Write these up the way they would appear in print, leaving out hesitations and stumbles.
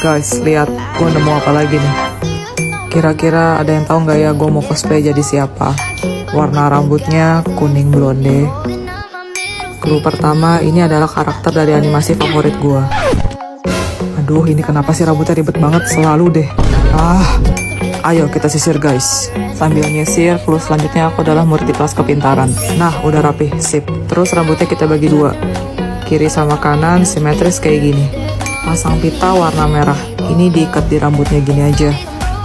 Guys, lihat, gue nemu apa lagi nih. Kira-kira ada yang tahu nggak ya gue mau cosplay jadi siapa? Warna rambutnya kuning blonde. Clue pertama, ini adalah karakter dari animasi favorit gue. Aduh, ini kenapa sih rambutnya ribet banget selalu deh. Ayo kita sisir guys. Sambil nyisir, clue selanjutnya aku adalah murid di kelas kepintaran. Nah, udah rapi, sip. Terus rambutnya kita bagi dua. Kiri sama kanan simetris kayak gini. Pasang pita warna merah. Ini diikat di rambutnya gini aja.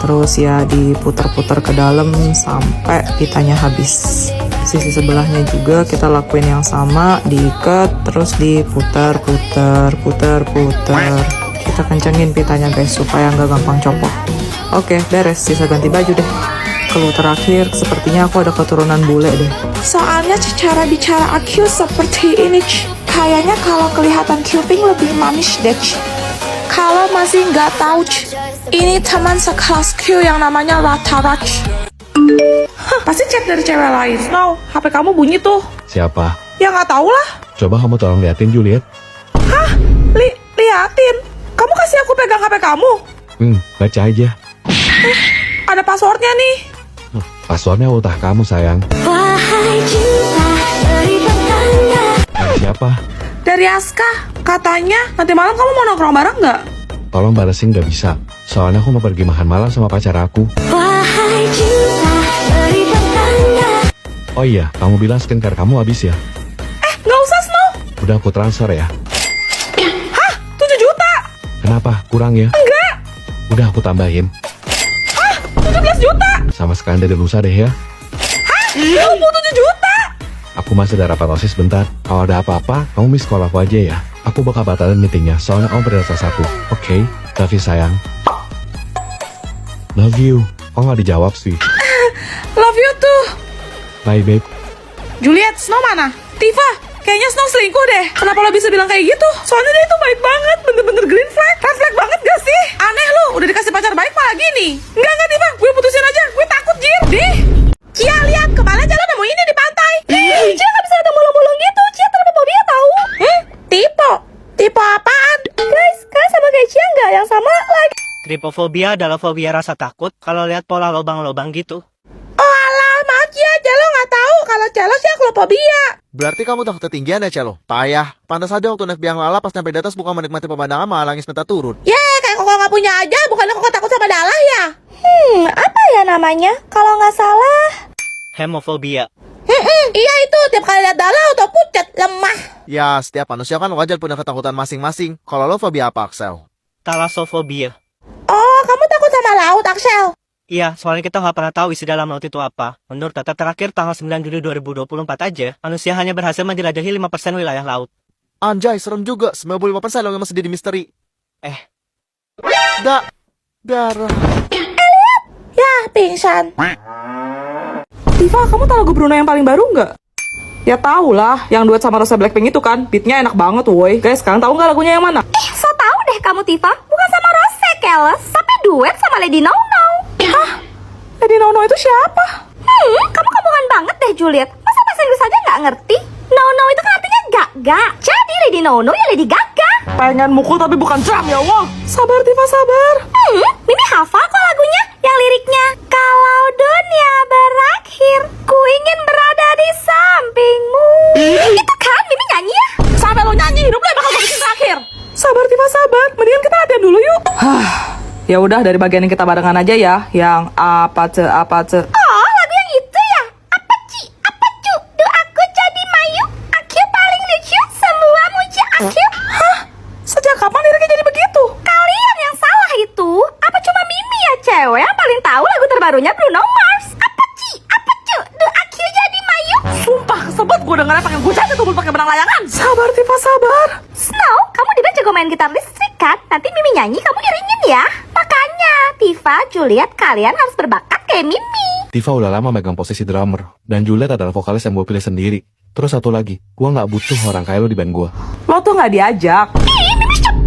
Terus ya diputar-putar ke dalam sampai pitanya habis. Sisi sebelahnya juga kita lakuin yang sama, diikat terus diputar-putar. Kita kencengin pitanya guys supaya nggak gampang copot. Oke, beres, sisa ganti baju deh. Clue terakhir, sepertinya aku ada keturunan bule deh. Soalnya cara bicara aku seperti ini. Kayaknya kalau kelihatan cuping lebih manis deh. Kalau masih nggak tahu, ini teman sekelasku yang namanya Ratarak. Pasti chat dari cewek lain. Snow, HP kamu bunyi tuh. Siapa? Ya nggak tahu lah. Coba kamu tolong liatin Juliet. Hah? Liatin? Kamu kasih aku pegang HP kamu? Baca aja. Ada passwordnya nih. Passwordnya ultah kamu sayang. Dari siapa? Dari Aska. Katanya nanti malam kamu mau nongkrong bareng nggak? Tolong balesin gak bisa. Soalnya aku mau pergi makan malam sama pacar aku. Oh iya, kamu bilang skincare kamu habis ya? Nggak usah Snow. Udah aku transfer ya. Hah? 7 juta? Kenapa? Kurang ya? Enggak. Udah aku tambahin. 17 juta? Sama sekali dari lusa deh ya. Hah? 27 juta? Aku masih ada rapat OSIS bentar. Kalau ada apa-apa, kamu miss call aku aja ya. Aku bakal batalin meetingnya, soalnya kamu prioritas aku. Oke, love you sayang. Love you. Kok nggak dijawab sih? Love you tuh. Bye babe. Juliet, Snow mana? Tifa, kayaknya Snow selingkuh deh. Kenapa lo bisa bilang kayak gitu? Soalnya dia itu baik banget, bener-bener green flag. Red flag banget gak sih? Aneh lu, udah dikasih pacar baik malah gini. Enggak Tifa, gue putusin aja. Gue takut, Jir. Dih. Cia, lihat, kemana aja lo nemu ini di pantai? Cia gak bisa ada mulung-mulung gitu. Cia terlalu mobil tahu. Tipe apaan? Guys, kalian sama kayak Cia nggak? Yang sama like. Tripofobia adalah fobia rasa takut kalau lihat pola lubang-lubang gitu. Oh alah, maaf Cia, Celo nggak tahu kalau Celo sih aklopobia. Berarti kamu takut ketinggian ya, Celo? Payah. Pantas aja waktu naik biang lala pas sampai di atas bukan menikmati pemandangan malah nangis minta turun. Kayak kok nggak punya aja, bukannya kok takut sama Dalah ya? Apa ya namanya? Kalau nggak salah. Hemofobia. Iya itu, tiap kali lihat Dalah atau pucat, lemah. Ya, setiap manusia kan wajar punya ketakutan masing-masing. Kalau lo fobia apa, Axel? Talassofobia. Oh, kamu takut sama laut, Axel? Iya, soalnya kita nggak pernah tahu isi dalam laut itu apa. Menurut data terakhir tanggal 9 Juli 2024 aja, manusia hanya berhasil menjelajahi 5% wilayah laut. Anjay, serem juga. 95% lo yang masih jadi misteri. Darah. Ya, pingsan. Tifa, kamu tahu lagu Bruno yang paling baru nggak? Ya tahu lah, yang duet sama Rosa Blackpink itu kan, beatnya enak banget woi. Guys, sekarang tahu nggak lagunya yang mana? So tahu deh kamu Tifa, bukan sama Rose Keles, tapi duet sama Lady No No. Hah? Lady No No itu siapa? Kamu kampungan banget deh Juliet. Masa bahasa Inggris aja nggak ngerti? No No itu kan artinya gak. Jadi Lady No No ya Lady Gaga. Pengen mukul tapi bukan jam ya Allah. Sabar Tifa, sabar. Mimi hafal kok lagunya, yang liriknya kalau dunia berakhir, ku ingin berada di sampingmu. Itu kan Mimi nyanyi ya. Sampai lo nyanyi, hidup lo bakal bikin terakhir. Sabar Tifa, sabar. Mendingan kita latihan dulu yuk. Ya udah, dari bagian yang kita barengan aja ya. Yang apa ce. Oh, lagu yang itu ya. Apa cu, doaku jadi mayu. Aku paling lucu, semua muji aku. Hah? Sejak kapan liriknya jadi begitu? Kalian yang salah itu. Apa cuma Mimi ya cewek yang paling tahu lagu terbarunya Bruno Mars? Apa cu, doaku jadi mayu. Sumpah, kesebut gue dengernya pengen gue jatuh tubuh pakai benang layangan. Sabar Tifa, sabar. Snow, kamu di band jago main gitar listrik kan? Nanti Mimi nyanyi, kamu iringin ya. Makanya, Tifa, Juliet, kalian harus berbakat kayak Mimi. Tifa udah lama megang posisi drummer, dan Juliet adalah vokalis yang gue pilih sendiri. Terus satu lagi, gue nggak butuh orang kayak lo di band gue. Lo tuh nggak diajak. Mimi cepet.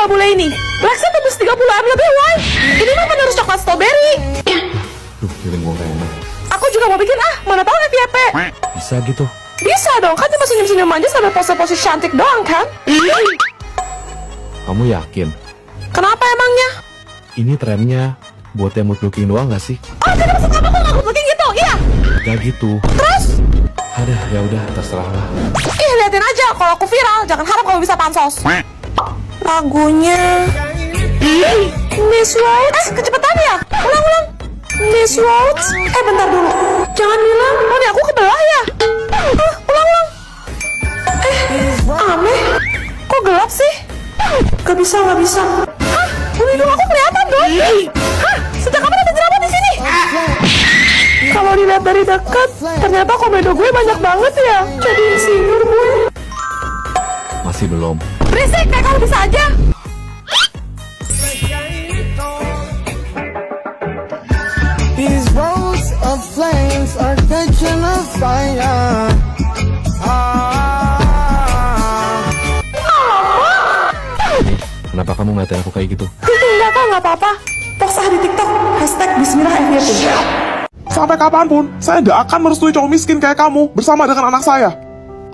coba bule ini. Lexnya tembus 30 lebih, why? Ini mah penerus coklat strawberry. Duh, feeling gue gak enak. Aku juga mau bikin mana tahu FYP. Bisa gitu? Bisa dong, kan cuma senyum-senyum aja sambil pose-pose cantik doang kan? Kamu yakin? Kenapa emangnya? Ini trennya buat yang mood looking doang gak sih? Oh, jadi maksud kamu aku nggak looking gitu, iya? Gak gitu. Terus? Aduh, ya udah terserah lah. Ih, liatin aja, kalau aku viral, jangan harap kamu bisa pansos. Lagunya Miss Rhodes, kecepetan ya? Ulang-ulang. Miss Rhodes, bentar dulu. Jangan bilang, oh ini aku kebelah ya? Ulang-ulang. Aneh. Kok gelap sih? Gak bisa. Hah? Hidung aku kelihatan dong. Hah? Sejak kapan ada jerawat di sini? Kalau dilihat dari dekat, ternyata komedo gue banyak banget ya. Jadi insinyur gue. Masih belum. Berisik, kayak kamu bisa aja. These roads of flames are catching a fire. Kenapa kamu ngatain aku kayak gitu? Enggak kok, nggak apa-apa. Post di TikTok, #bismillahfyp. Sampai kapanpun, saya tidak akan merestui cowok miskin kayak kamu bersama dengan anak saya.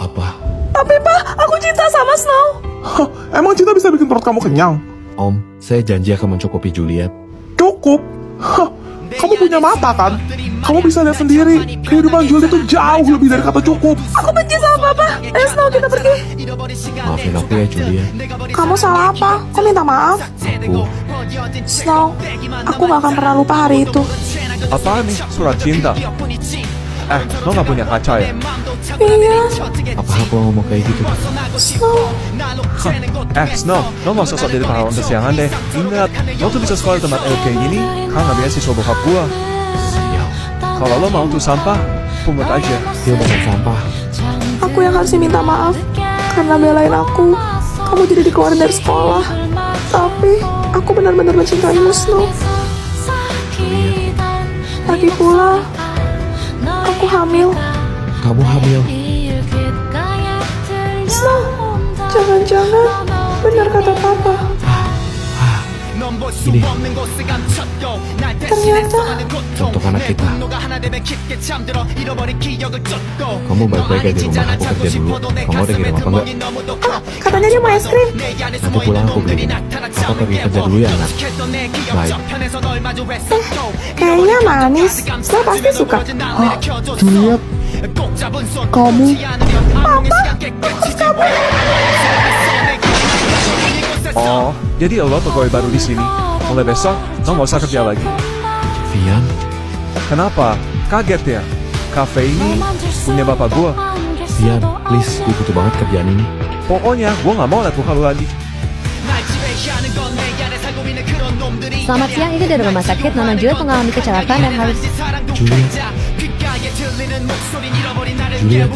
Apa? Tapi Pak, aku cinta sama Snow. Hah, emang cinta bisa bikin perut kamu kenyang? Om, saya janji akan mencukupi Juliet. Cukup. Hah, kamu punya mata kan? Kamu bisa lihat sendiri, kehidupan Juliet itu jauh lebih dari kata cukup. Aku benci sama Papa. Ayo Snow, kita pergi. Maafin aku ya Juliet. Kamu salah apa? Kok minta maaf? Aku Snow, aku gak akan pernah lupa hari itu. Apaan nih? Surat cinta? Lo gak punya kaca ya? Iya, apa aku ngomong kayak gitu? Snow. Snow, lo gak usah sok jadi pahlawan kesiangan deh. Ingat, lo tuh bisa sekolah di tempat kayak gini karena beasiswa bokap gua. Sial, Kalau lo mau tuh sampah, pungut aja. dia bukan sampah. Aku yang harusnya minta maaf karena belain aku. Kamu jadi dikeluarin dari sekolah. Tapi aku benar-benar mencintaimu, Snow. Lagi pula, aku hamil. Kamu hamil? Snow, jangan-jangan benar kata Papa. Ini Ternyata untuk anak kita. Kamu baik-baik aja di rumah, aku kerja dulu. Kamu udah kirim apa enggak? katanya dia mau es krim. Nanti pulang aku beliin. Apa pergi kerja dulu ya anak? Baik. Kayaknya manis. Snow pasti suka. Juliet, kamu... Oh, jadi lo pegawai baru di sini. Mulai besok, lo nggak usah kerja lagi. Vian, Kenapa? Kaget ya? Cafe ini punya bapak gua. Vian, please, gue butuh banget kerjaan ini. Pokoknya gua nggak mau liat muka lu lagi. Selamat siang, ini dari rumah sakit. Nona Juliet mengalami kecelakaan dan harus... Juliet. Juliet.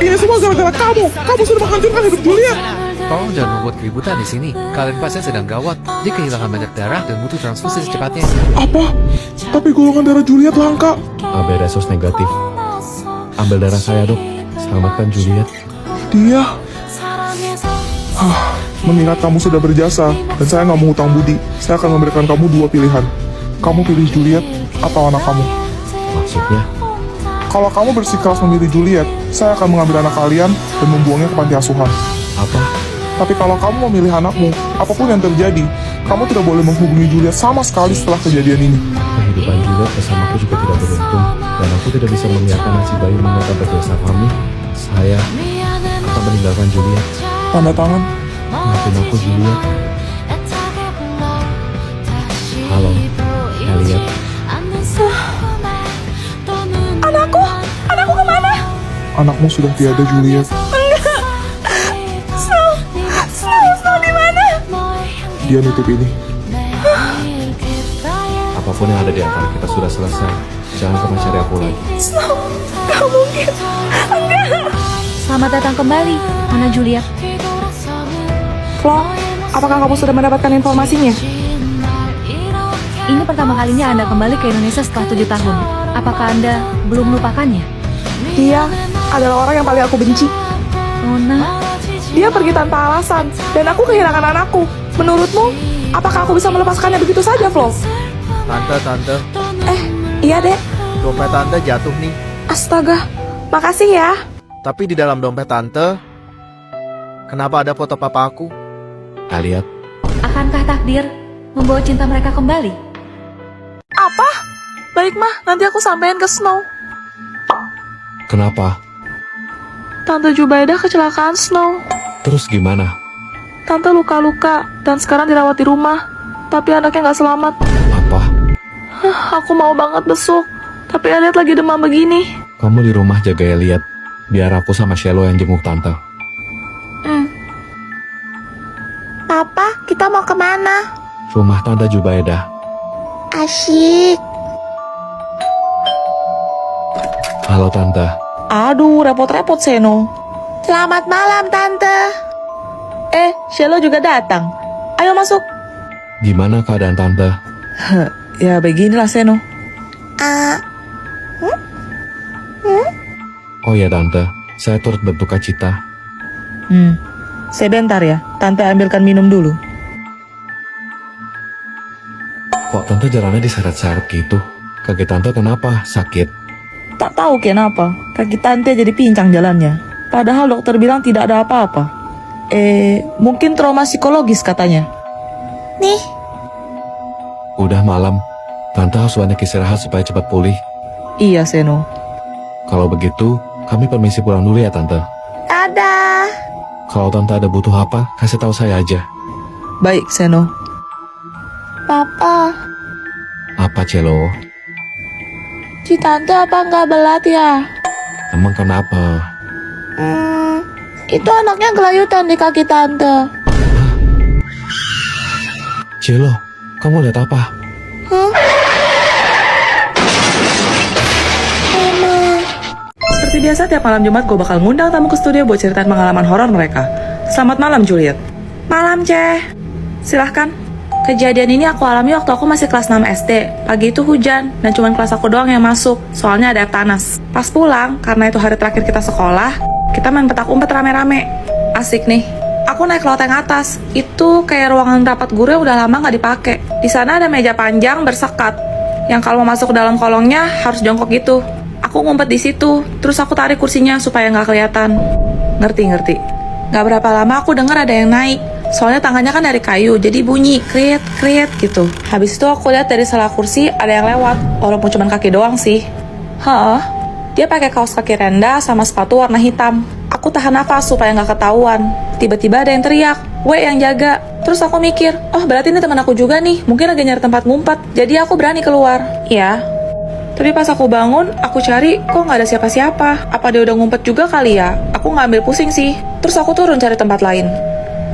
Ini semua gara-gara kamu. Kamu sudah menghancurkan hidup Juliet. Tolong jangan membuat keributan di sini. Kalian pasien sedang gawat. Dia kehilangan banyak darah dan butuh transfusi secepatnya. Apa? Tapi golongan darah Juliet langka. AB resus negatif. Ambil darah saya dok. Selamatkan Juliet. Dia... Mengingat kamu sudah berjasa dan saya nggak mau hutang budi, saya akan memberikan kamu dua pilihan. Kamu pilih Juliet atau anak kamu. Maksudnya? Kalau kamu bersikeras memilih Juliet, saya akan mengambil anak kalian dan membuangnya ke panti asuhan. Apa? Tapi kalau kamu memilih anakmu, apapun yang terjadi, kamu tidak boleh menghubungi Juliet sama sekali setelah kejadian ini. Kehidupan Juliet bersamaku juga tidak beruntung. Dan aku tidak bisa membiarkan nasib bayi mereka berdosa kami. Saya akan meninggalkan Juliet. Tanda tangan. Maafin aku Juliet. Halo, Elliot. Anakku kemana? Anakmu sudah tiada Juliet. Snow di mana? Dia nitip ini. Apapun yang ada di antara kita sudah selesai. Jangan pernah cari aku lagi. Snow, gak mungkin. Enggak. Selamat datang kembali, Nona Juliet. Flo, apakah kamu sudah mendapatkan informasinya? Ini pertama kalinya Anda kembali ke Indonesia setelah 7 tahun. Apakah Anda belum melupakannya? Dia adalah orang yang paling aku benci. Nona, Dia pergi tanpa alasan, dan aku kehilangan anakku. Menurutmu, apakah aku bisa melepaskannya begitu saja, Flo? Tante, Iya, Dek. dompet tante jatuh nih. Astaga, makasih ya. Tapi di dalam dompet tante, kenapa ada foto papa aku? Lihat, Akankah takdir membawa cinta mereka kembali? Apa? Baik, Mah. Nanti aku sampein ke Snow. kenapa? Tante Jubaidah kecelakaan, Snow. Terus gimana? Tante luka-luka, dan sekarang dirawat di rumah. Tapi anaknya nggak selamat. Apa? Aku mau banget besuk. Tapi Elliot lagi demam begini. Kamu di rumah jaga Elliot, biar aku sama Shelo yang jenguk tante. Papa, kita mau kemana? Rumah Tante Jubaidah. Asyik. Halo Tante. Aduh, repot-repot, Seno. Selamat malam, Tante. Shelo juga datang. Ayo masuk. Gimana keadaan Tante? Ya, beginilah, Seno. Oh ya Tante, saya turut berduka cita. Sebentar ya, Tante ambilkan minum dulu. Kok Tante jalannya diseret-seret gitu? Kaki Tante kenapa? Sakit? Tak tahu kenapa, kaki Tante jadi pincang jalannya. Padahal dokter bilang tidak ada apa-apa. Mungkin trauma psikologis katanya. Nih, Udah malam, Tante harus banyak istirahat supaya cepat pulih. Iya, Seno. Kalau begitu, kami permisi pulang dulu ya Tante. dadah. Kalau Tante ada butuh apa, kasih tahu saya aja. Baik, Seno. Papa, Apa Celo? si Tante apa nggak belat ya? Emang kenapa? Itu anaknya gelayutan di kaki Tante. Celo, kamu lihat apa? Seperti biasa, tiap malam Jumat gue bakal ngundang tamu ke studio buat ceritain pengalaman horor mereka. Selamat malam, Juliet. Malam, Ceh. Silahkan. Kejadian ini aku alami waktu aku masih kelas 6 SD. Pagi itu hujan, dan cuma kelas aku doang yang masuk, soalnya ada air panas. Pas pulang, karena itu hari terakhir kita sekolah, kita main petak umpet rame-rame. Asik nih. Aku naik loteng atas. Itu kayak ruangan rapat guru yang udah lama nggak dipakai. Di sana ada meja panjang bersekat, yang kalau mau masuk ke dalam kolongnya harus jongkok gitu. Aku ngumpet di situ, terus aku tarik kursinya supaya nggak kelihatan. Ngerti. Nggak berapa lama aku dengar ada yang naik. Soalnya tangannya kan dari kayu, jadi bunyi kriet gitu. Habis itu aku lihat dari salah kursi ada yang lewat, walaupun cuma kaki doang sih. Dia pakai kaos kaki rendah sama sepatu warna hitam. Aku tahan nafas supaya nggak ketahuan. Tiba-tiba ada yang teriak, "Weh, yang jaga." Terus aku mikir, oh berarti ini teman aku juga nih, mungkin lagi nyari tempat ngumpet. Jadi aku berani keluar. Iya. Tapi pas aku bangun, aku cari, kok nggak ada siapa-siapa. Apa dia udah ngumpet juga kali ya? Aku nggak ambil pusing sih. Terus aku turun cari tempat lain.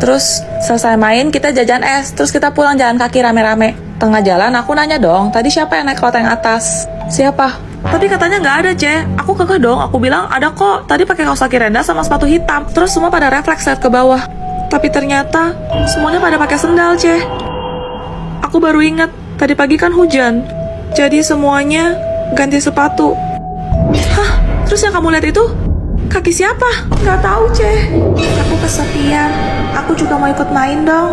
Terus selesai main, kita jajan es. Terus kita pulang jalan kaki rame-rame. Tengah jalan aku nanya dong, tadi siapa yang naik loteng atas? Siapa? Tapi katanya nggak ada, Ce. Aku kekeh dong, aku bilang ada kok. Tadi pakai kaos kaki rendah sama sepatu hitam. Terus semua pada refleks lihat ke bawah. Tapi ternyata semuanya pada pakai sendal, Ce. Aku baru ingat, tadi pagi kan hujan. Jadi semuanya ganti sepatu. Terus yang kamu lihat itu? Kaki siapa? Nggak tahu, Ce. Aku kesepian. Aku juga mau ikut main dong.